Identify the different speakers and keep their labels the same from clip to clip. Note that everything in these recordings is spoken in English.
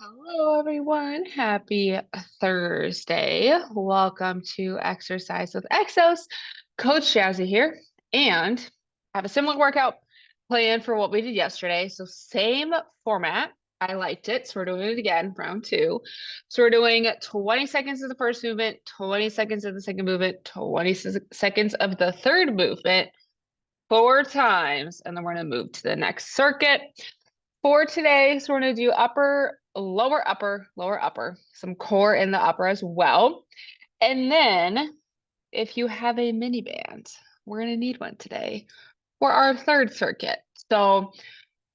Speaker 1: Hello, everyone. Happy Thursday. Welcome to Exercise with Exos. Coach Jazzi here, and I have a similar workout plan for what we did yesterday. So same format. I liked it. So we're doing it again, round two. So we're doing 20 seconds of the first movement, 20 seconds of the second movement, 20 seconds of the third movement, 4 times, and then we're going to move to the next circuit. For today, so we're going to do upper, lower, upper, lower, upper, some core in the upper as well. And then if you have a mini band, we're going to need one today for our third circuit. So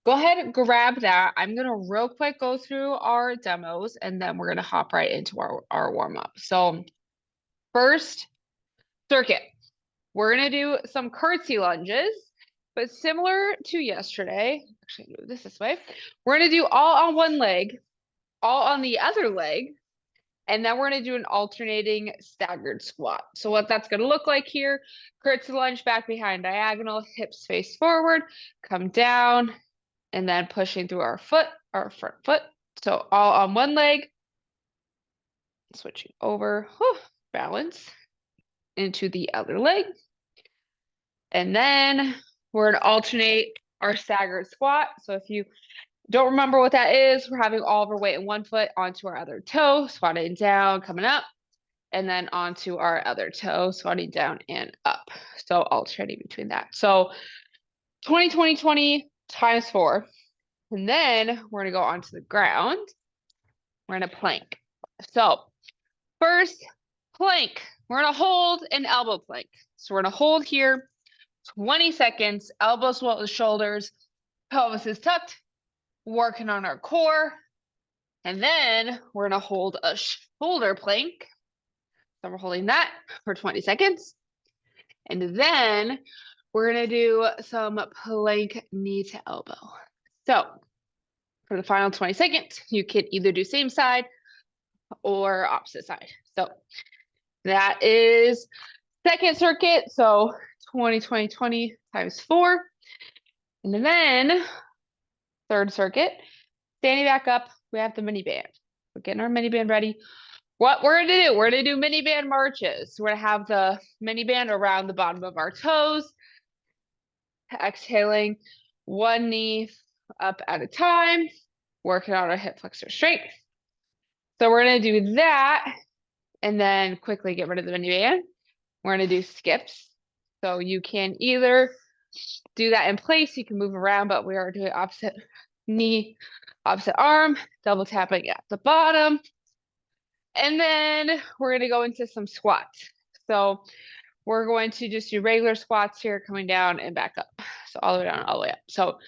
Speaker 1: go ahead and grab that. I'm going to real quick go through our demos and then we're going to hop right into our warm up. So first circuit, we're going to do some curtsy lunges. But similar to yesterday, actually move this way, we're going to do all on one leg, all on the other leg, and then we're going to do an alternating staggered squat. So what that's going to look like here, curtsy lunge back behind diagonal, hips face forward, come down, and then pushing through our foot, our front foot. So all on one leg, switching over, balance into the other leg. And then we're going to alternate our staggered squat. So if you don't remember what that is, we're having all of our weight in one foot onto our other toe, squatting down, coming up, and then onto our other toe, squatting down and up. So alternating between that. So 20, 20, 20 times 4. And then we're going to go onto the ground. We're going to plank. So first, plank. We're going to hold an elbow plank. So we're going to hold here 20 seconds, elbows well to shoulders, pelvis is tucked, working on our core. And then we're going to hold a shoulder plank. So we're holding that for 20 seconds. And then we're going to do some plank knee to elbow. So for the final 20 seconds, you can either do same side or opposite side. So that is second circuit. So 20, 20, 20 times 4. And then third circuit, standing back up, we have the mini band. We're getting our mini band ready. What we're going to do, we're going to do mini band marches. We're going to have the mini band around the bottom of our toes. Exhaling, one knee up at a time, working on our hip flexor strength. So we're going to do that and then quickly get rid of the mini band. We're going to do skips. So you can either do that in place, you can move around, but we are doing opposite knee, opposite arm, double tapping at the bottom. And then we're going to go into some squats. So we're going to just do regular squats here, coming down and back up. So all the way down, all the way up. So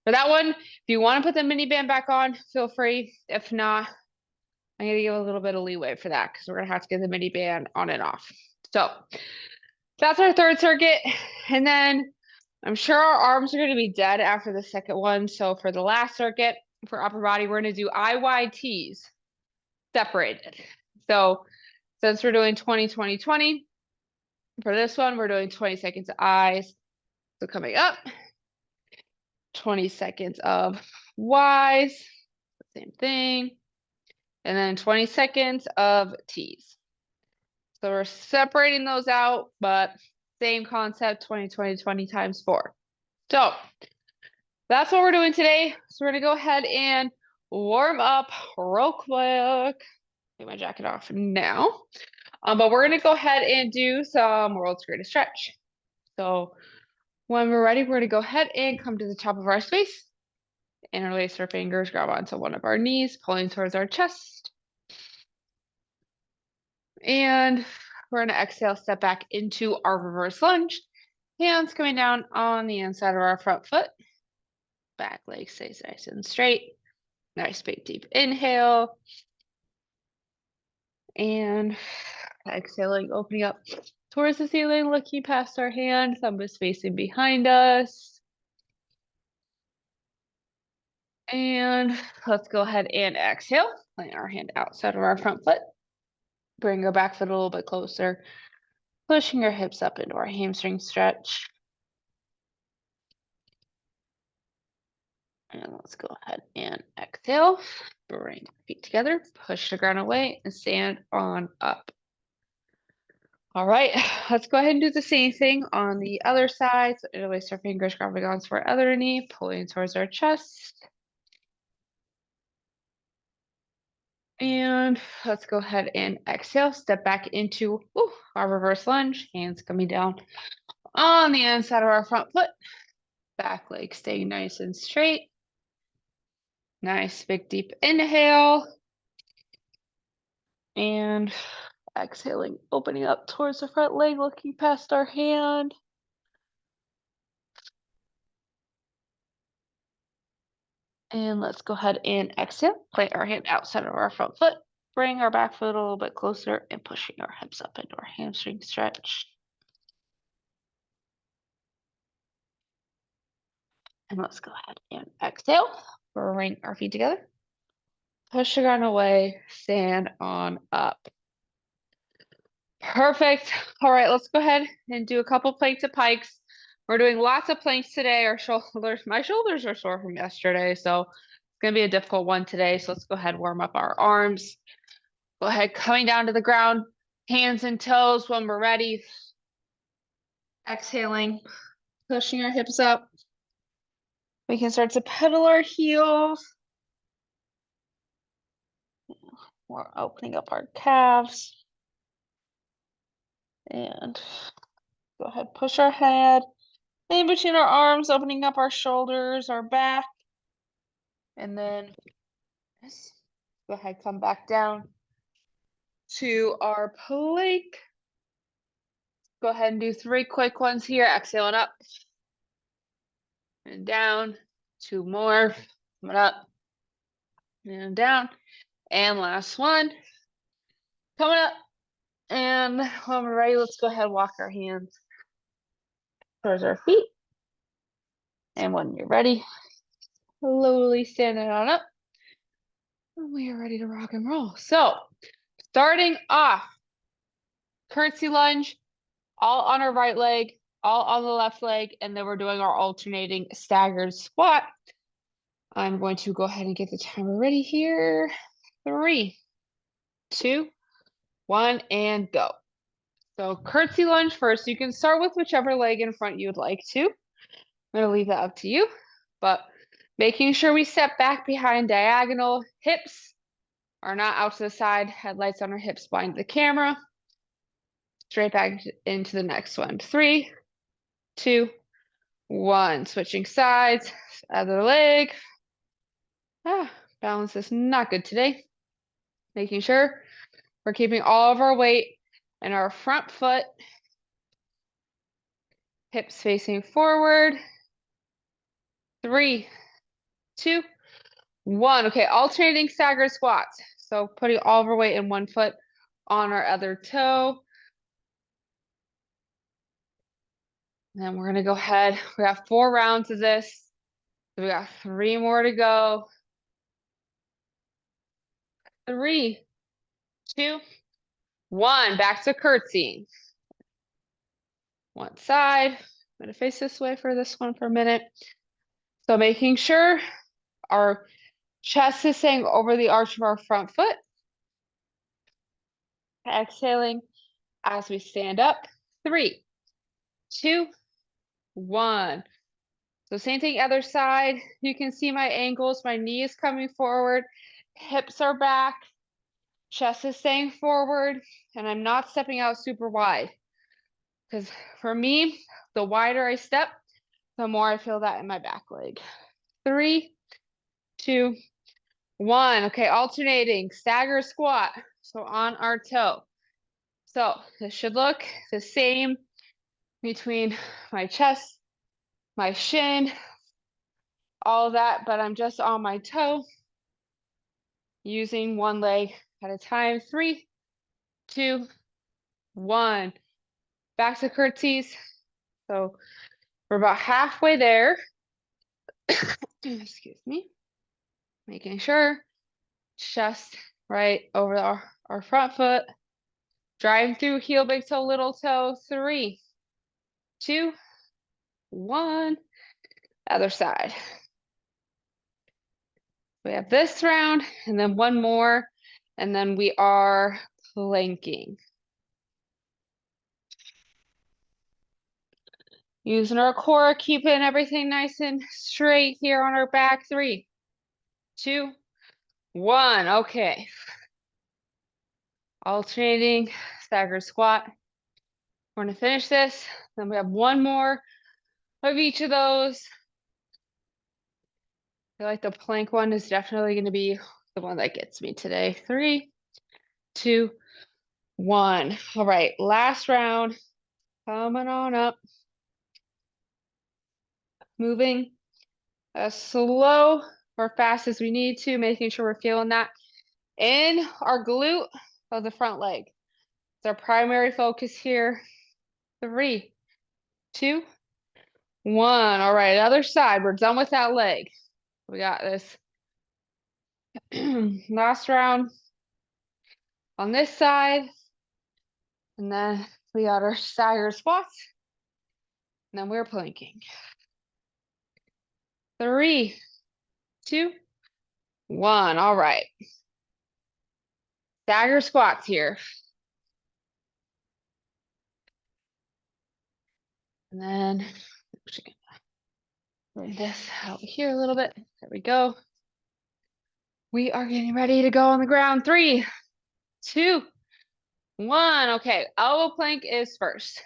Speaker 1: for that one, if you want to put the mini band back on, feel free. If not, I'm going to give a little bit of leeway for that because we're going to have to get the mini band on and off. So that's our third circuit. And then I'm sure our arms are going to be dead after the second one. So for the last circuit, for upper body, we're going to do IYTs separated. So since we're doing 20, 20, 20, for this one, we're doing 20 seconds of I's. So coming up, 20 seconds of Y's, same thing. And then 20 seconds of T's. So we're separating those out, but same concept, 20, 20, 20 times 4. So that's what we're doing today. So we're going to go ahead and warm up real quick. Take my jacket off now. But we're going to go ahead and do some world's greatest stretch. So when we're ready, we're going to go ahead and come to the top of our space. Interlace our fingers, grab onto one of our knees, pulling towards our chest. And we're going to exhale, step back into our reverse lunge. Hands coming down on the inside of our front foot. Back leg stays nice and straight. Nice big deep inhale. And exhaling, opening up towards the ceiling, looking past our hand. Thumb is facing behind us. And let's go ahead and exhale. Plant our hand outside of our front foot. Bring our back foot a little bit closer. Pushing our hips up into our hamstring stretch. And let's go ahead and exhale. Bring feet together, push the ground away, and stand on up. All right, let's go ahead and do the same thing on the other side. So interlace our fingers, grabbing onto our other knee, pulling towards our chest. And let's go ahead and exhale, step back into our reverse lunge, hands coming down on the inside of our front foot, back leg staying nice and straight. Nice, big, deep inhale. And exhaling, opening up towards the front leg, looking past our hand. And let's go ahead and exhale, plant our hand outside of our front foot, bring our back foot a little bit closer and pushing our hips up into our hamstring stretch. And let's go ahead and exhale, bring our feet together, push the ground away, stand on up. Perfect. All right, let's go ahead and do a couple planks of pikes. We're doing lots of planks today. My shoulders are sore from yesterday, so it's gonna be a difficult one today. So let's go ahead and warm up our arms. Go ahead, coming down to the ground, hands and toes when we're ready. Exhaling, pushing our hips up. We can start to pedal our heels. We're opening up our calves. And go ahead, push our head in between our arms, opening up our shoulders, our back. And then go ahead, come back down to our plank. Go ahead and do 3 quick ones here. Exhaling up and down. 2 more. Coming up and down. And last one. Coming up. And when we're ready, let's go ahead and walk our hands towards our feet. And when you're ready, slowly standing on up. And we are ready to rock and roll. So, starting off, curtsy lunge, all on our right leg, all on the left leg, and then we're doing our alternating staggered squat. I'm going to go ahead and get the timer ready here. 3, 2, 1, and go. So curtsy lunge first. You can start with whichever leg in front you'd like to. I'm going to leave that up to you, but making sure we step back behind diagonal. Hips are not out to the side. Headlights on our hips behind the camera. Straight back into the next one. 3, 2, 1. Switching sides. Other leg. Balance is not good today. Making sure we're keeping all of our weight in our front foot. Hips facing forward. 3, 2, 1. Okay, alternating staggered squats. So putting all of our weight in one foot on our other toe. And then we're going to go ahead. We got 4 rounds of this. So we got 3 more to go. 3, 2, 1. Back to curtsying. One side. I'm going to face this way for this one for a minute. So making sure our chest is staying over the arch of our front foot. Exhaling as we stand up. 3, 2, 1. So same thing, other side. You can see my ankles. My knee is coming forward. Hips are back. Chest is staying forward. And I'm not stepping out super wide. Because for me, the wider I step, the more I feel that in my back leg. 3, 2, 1. Okay, alternating stagger squat. So on our toe. So this should look the same between my chest, my shin, all of that, but I'm just on my toe using one leg at a time. 3, 2, 1. Back to curtsies. So we're about halfway there. Excuse me. Making sure chest right over our front foot. Driving through heel, big toe, little toe. 3, 2, 1. Other side. We have this round and then one more, and then we are planking. Using our core, keeping everything nice and straight here on our back. 3, 2, 1. Okay. Alternating staggered squat. We're going to finish this. Then we have one more of each of those. I feel like the plank one is definitely going to be the one that gets me today. 3, 2, 1. All right, last round. Coming on up. Moving as slow or fast as we need to, making sure we're feeling that in our glute of the front leg. It's our primary focus here. 3, 2, 1. All right, other side. We're done with that leg. We got this. Last round on this side. And then we got our staggered squats. And then we're planking. 3, 2, 1. All right. Stagger squats here. And then bring this out here a little bit. There we go. We are getting ready to go on the ground. 3, 2, 1. Okay, elbow plank is first.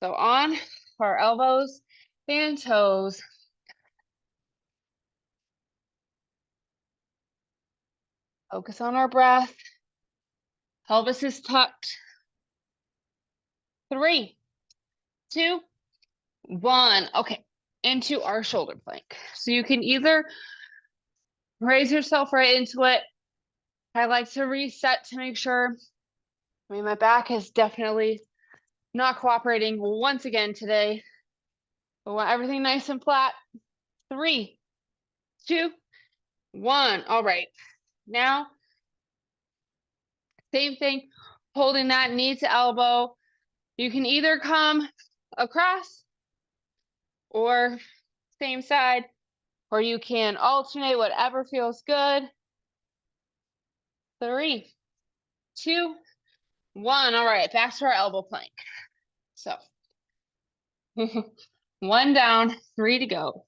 Speaker 1: So on our elbows and toes. Focus on our breath. Pelvis is tucked. 3, 2, 1. Okay, into our shoulder plank. So you can either raise yourself right into it. I like to reset to make sure. I mean, my back is definitely not cooperating once again today. We want everything nice and flat. 3, 2, 1. All right. Now, same thing, holding that knee to elbow. You can either come across or same side, or you can alternate, whatever feels good. 3, 2, 1. All right, back to our elbow plank. So 1 down, 3 to go.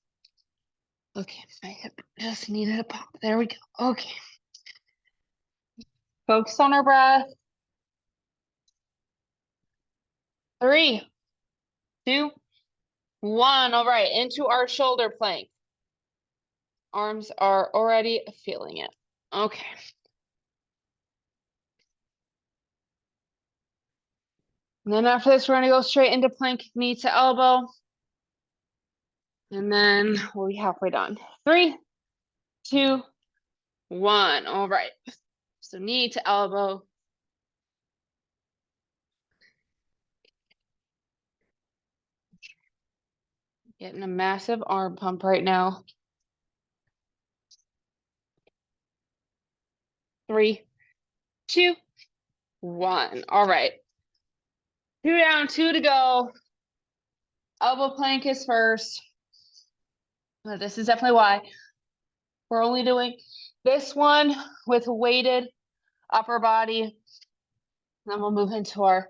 Speaker 1: Okay, my hip just needed a pop. There we go. Okay. Focus on our breath. 3, 2, 1. All right, into our shoulder plank. Arms are already feeling it. Okay. And then after this, we're going to go straight into plank, knee to elbow. And then we'll be halfway done. 3, 2, 1. All right. So knee to elbow. Getting a massive arm pump right now. 3, 2, 1. All right. 2 down, 2 to go. Elbow plank is first. This is definitely why we're only doing this one with weighted upper body. Then we'll move into our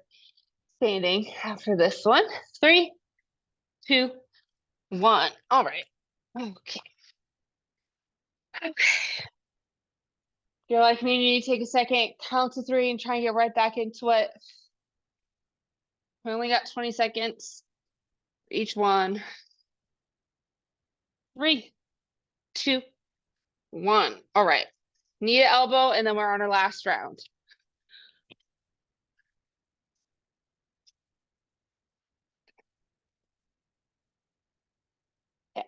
Speaker 1: standing after this one. 3, 2, 1. All right. Okay. Okay. If you're like me, you need to take a second, count to 3, and try and get right back into it. We only got 20 seconds for each one. 3, 2, 1. All right. Knee to elbow, and then we're on our last round. Okay.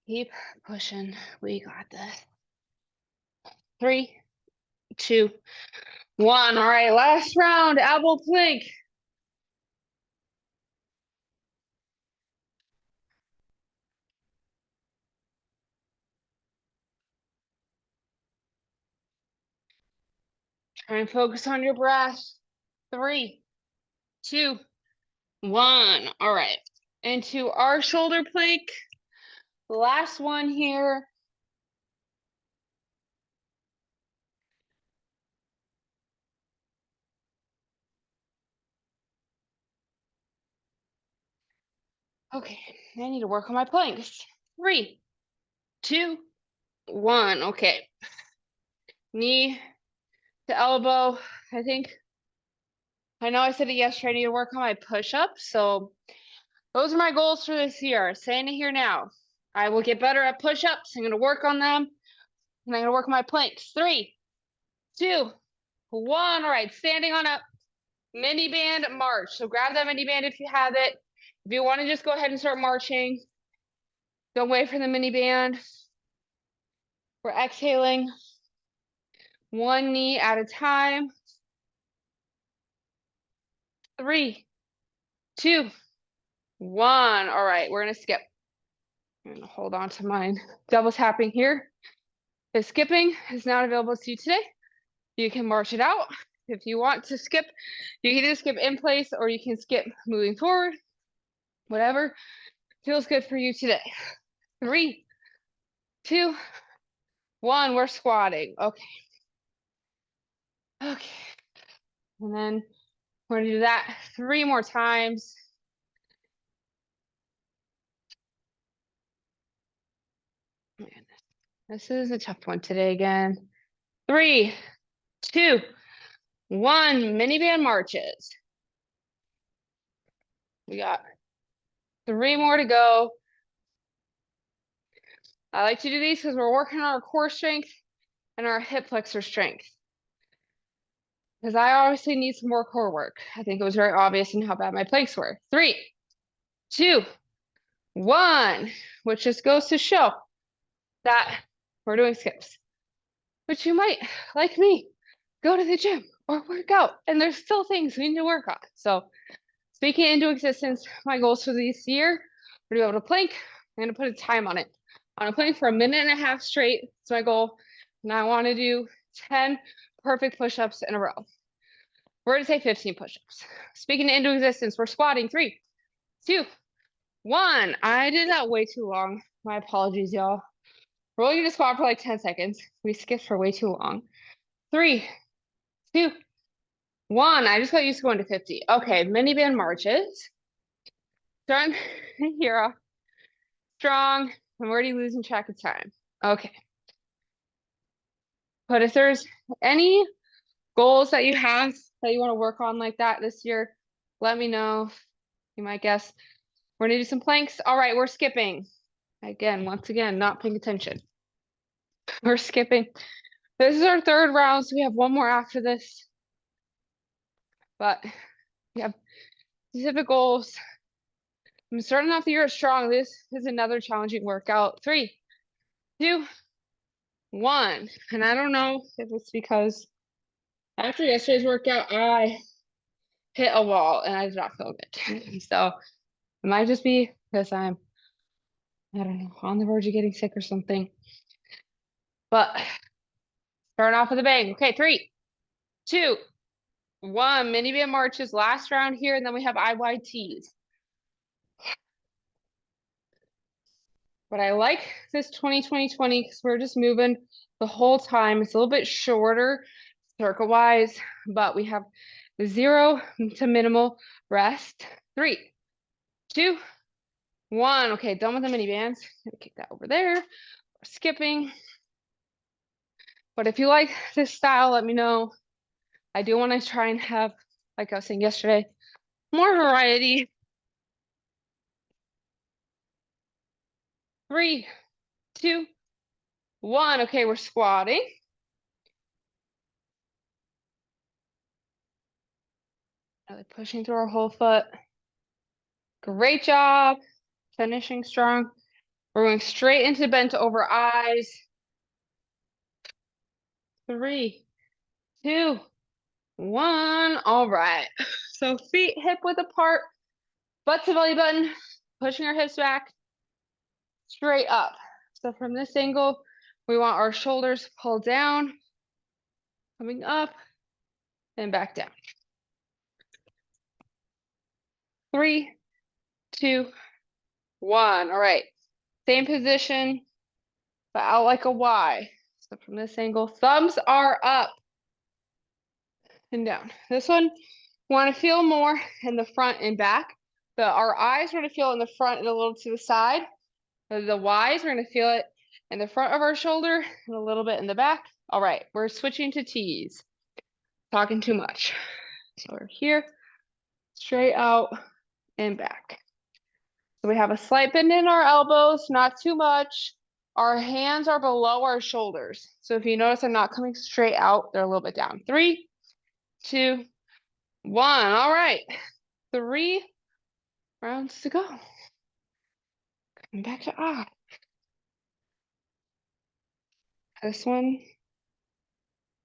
Speaker 1: Keep pushing. We got this. 3, 2, 1. All right, last round, elbow plank. Try and focus on your breath. 3, 2, 1. All right. Into our shoulder plank. The last one here. Okay, I need to work on my planks. 3, 2, 1. Okay. Knee to elbow. I know I said it yesterday. I need to work on my push-ups. So those are my goals for this year. Saying it here now. I will get better at push-ups. I'm going to work on them. And I'm going to work on my planks. 3, 2, 1. All right, standing on up. Mini band march. So grab that mini band if you have it. If you want to just go ahead and start marching, don't wait for the mini band. We're exhaling. One knee at a time. 3, 2, 1. All right, we're going to skip. I'm going to hold on to mine. Double tapping here. The skipping is not available to you today. You can march it out. If you want to skip, you can either skip in place or you can skip moving forward. Whatever feels good for you today. 3, 2, 1. We're squatting. Okay. Okay. And then we're going to do that 3 more times. Man, this is a tough one today again. 3, 2, 1. Mini band marches. We got 3 more to go. I like to do these because we're working on our core strength and our hip flexor strength. Because I obviously need some more core work. I think it was very obvious in how bad my planks were. 3, 2, 1, which just goes to show that we're doing skips. But you might, like me, go to the gym or work out, and there's still things we need to work on. So speaking into existence, my goals for this year are to be able to plank. I'm going to put a time on it. I want to plank for 1.5 minutes straight. That's my goal. And I want to do 10 perfect push-ups in a row. We're going to say 15 push-ups. Speaking into existence, we're squatting. 3, 2, 1. I did that way too long. My apologies, y'all. We're only going to squat for like 10 seconds. We skipped for way too long. 3, 2, 1. I just got used to going to 50. Okay, mini band marches. Strong hero. Strong. I'm already losing track of time. Okay. But if there's any goals that you have that you want to work on like that this year, let me know. You might guess. We're gonna do some planks. All right, we're skipping. Again, once again, not paying attention. We're skipping. This is our 3rd round, so we have 1 more after this. But we have specific goals. I'm starting off the year strong. This is another challenging workout. 3, 2, 1. And I don't know if it's because after yesterday's workout, I hit a wall and I did not feel good. So it might just be because I don't know, on the verge of getting sick or something. But start off with a bang. Okay, 3, 2, 1. Mini band marches, last round here, and then we have IYTs. But I like this 20-20-20 because we're just moving the whole time. It's a little bit shorter circle-wise, but we have 0 to minimal rest. 3, 2, 1. Okay, done with the mini bands. Gonna kick that over there. We're skipping. But if you like this style, let me know. I do want to try and have, like I was saying yesterday, more variety. 3, 2, 1. Okay, we're squatting. Really pushing through our whole foot. Great job. Finishing strong. We're going straight into bent over eyes. 3, 2, 1. All right. So feet hip width apart, butt to belly button, pushing our hips back, straight up. So from this angle, we want our shoulders pulled down, coming up, and back down. 3, 2, 1. All right. Same position, but out like a Y. So from this angle, thumbs are up and down. This one, want to feel more in the front and back, our eyes, we're gonna feel it in the front and a little to the side. The Ys, we're gonna feel it in the front of our shoulder and a little bit in the back. All right, we're switching to Ts. Talking too much. So we're here, straight out and back. So we have a slight bend in our elbows, not too much. Our hands are below our shoulders. So if you notice, they're not coming straight out, they're a little bit down. 3, 2, 1. All right, 3 rounds to go. Coming back to I. This one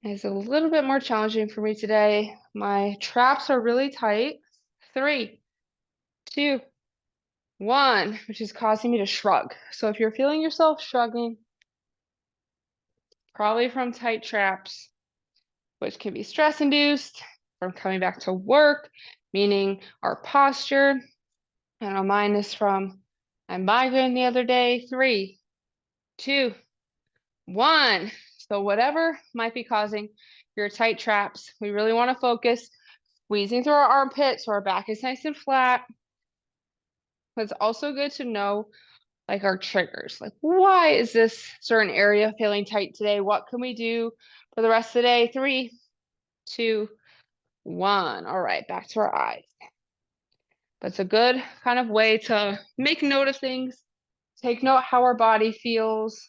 Speaker 1: is a little bit more challenging for me today. My traps are really tight. 3, 2, 1, which is causing me to shrug. So if you're feeling yourself shrugging, probably from tight traps, which can be stress induced from coming back to work, meaning our posture. And mine is from my migraine the other day. 3, 2, 1. So whatever might be causing your tight traps, we really want to focus squeezing through our armpits so our back is nice and flat. But it's also good to know like our triggers, like why is this certain area feeling tight today? What can we do for the rest of the day? 3, 2, 1. All right, back to our eyes. That's a good kind of way to make note of things, take note how our body feels.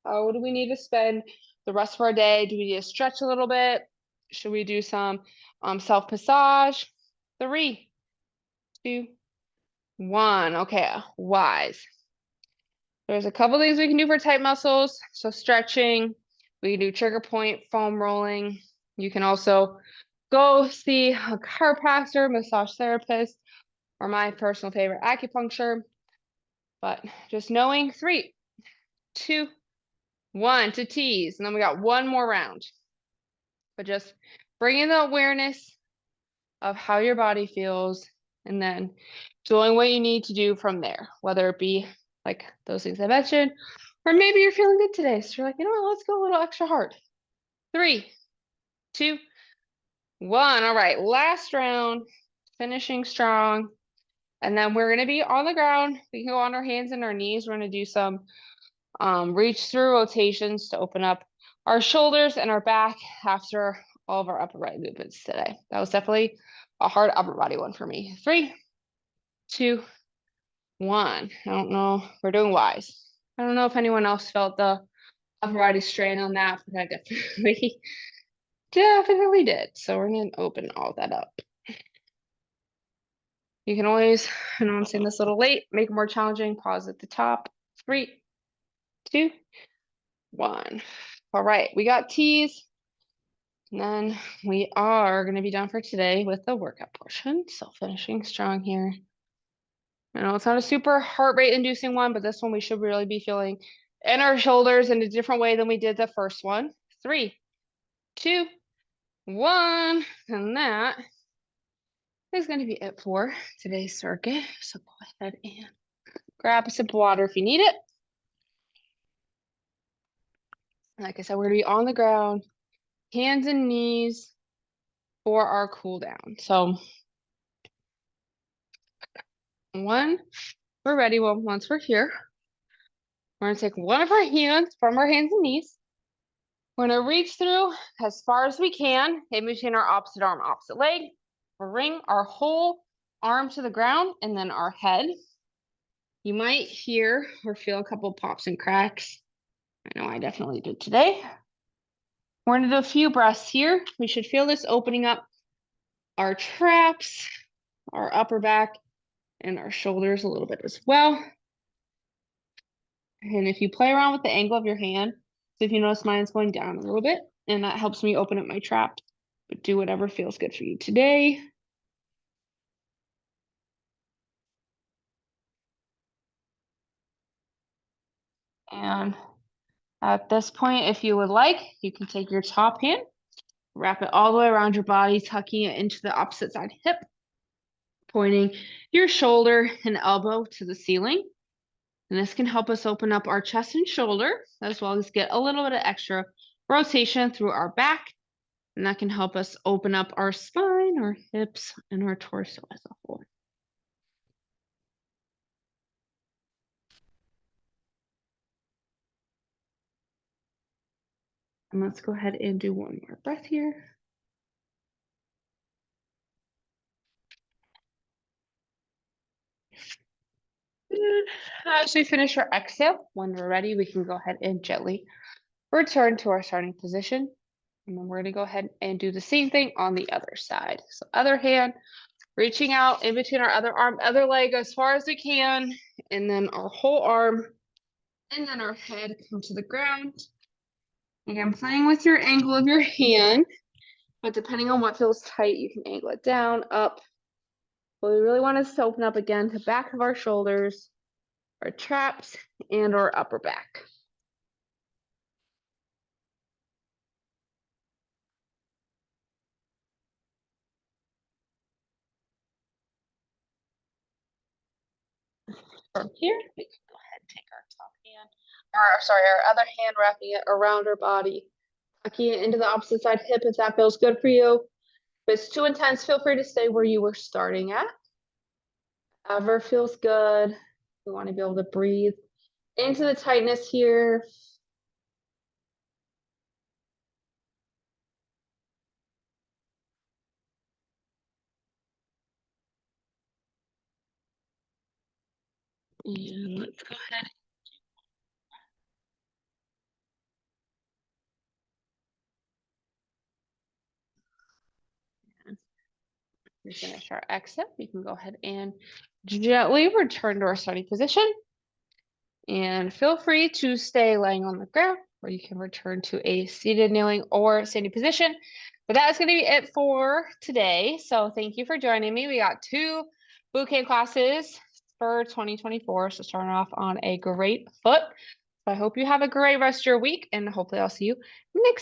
Speaker 1: How do we need to spend the rest of our day? Do we need to stretch a little bit? Should we do some self-massage? 3, 2, 1. Okay, Ys. There's a couple things we can do for tight muscles. So stretching, we can do trigger point, foam rolling. You can also go see a chiropractor, massage therapist, or my personal favorite, acupuncture. But just knowing 3, 2, 1 to T's. And then we got one more round. But just bringing the awareness of how your body feels and then doing what you need to do from there, whether it be like those things I mentioned, or maybe you're feeling good today. So you're like, you know what, let's go a little extra hard. 3, 2, 1. All right, last round, finishing strong. And then we're going to be on the ground. We can go on our hands and our knees. We're going to do some reach through rotations to open up our shoulders and our back after all of our upper body movements today. That was definitely a hard upper body one for me. 3, 2, 1. I don't know. We're doing Ys. I don't know if anyone else felt the upper body strain on that, but I definitely did. So we're going to open all that up. You can always, I know I'm saying this a little late, make it more challenging, pause at the top. 3, 2, 1. All right, we got T's. And then we are going to be done for today with the workout portion. So finishing strong here. I know it's not a super heart rate inducing one, but this one we should really be feeling in our shoulders in a different way than we did the first one. 3, 2, 1. And that is going to be it for today's circuit. So go ahead and grab a sip of water if you need it. Like I said, we're going to be on the ground, hands and knees for our cool down. So we're ready. Well, once we're here, we're going to take one of our hands from our hands and knees. We're going to reach through as far as we can in between our opposite arm, opposite leg. Bring our whole arm to the ground and then our head. You might hear or feel a couple pops and cracks. I know I definitely did today. We're going to do a few breaths here. We should feel this opening up our traps, our upper back, and our shoulders a little bit as well. And if you play around with the angle of your hand, so if you notice mine's going down a little bit, and that helps me open up my traps, but do whatever feels good for you today. And at this point, if you would like, you can take your top hand, wrap it all the way around your body, tucking it into the opposite side hip, pointing your shoulder and elbow to the ceiling. And this can help us open up our chest and shoulder, as well as get a little bit of extra rotation through our back. And that can help us open up our spine, our hips, and our torso as a whole. And let's go ahead and do one more breath here. And as we finish our exhale, when we're ready, we can go ahead and gently return to our starting position. And then we're going to go ahead and do the same thing on the other side. So other hand, reaching out in between our other arm, other leg as far as we can, and then our whole arm, and then our head come to the ground. Again, playing with your angle of your hand, but depending on what feels tight, you can angle it down, up. But we really want to open up again to back of our shoulders, our traps, and our upper back. From here, we can go ahead and take our top hand, or sorry, our other hand, wrapping it around our body, tucking it into the opposite side hip if that feels good for you. If it's too intense, feel free to stay where you were starting at. Whatever feels good. We want to be able to breathe into the tightness here. And let's go ahead. We finish our exhale. We can go ahead and gently return to our starting position. And feel free to stay laying on the ground, or you can return to a seated, kneeling, or standing position. But that is going to be it for today. So thank you for joining me. We got 2 boot camp classes for 2024. So starting off on a great foot. So I hope you have a great rest of your week, and hopefully I'll see you next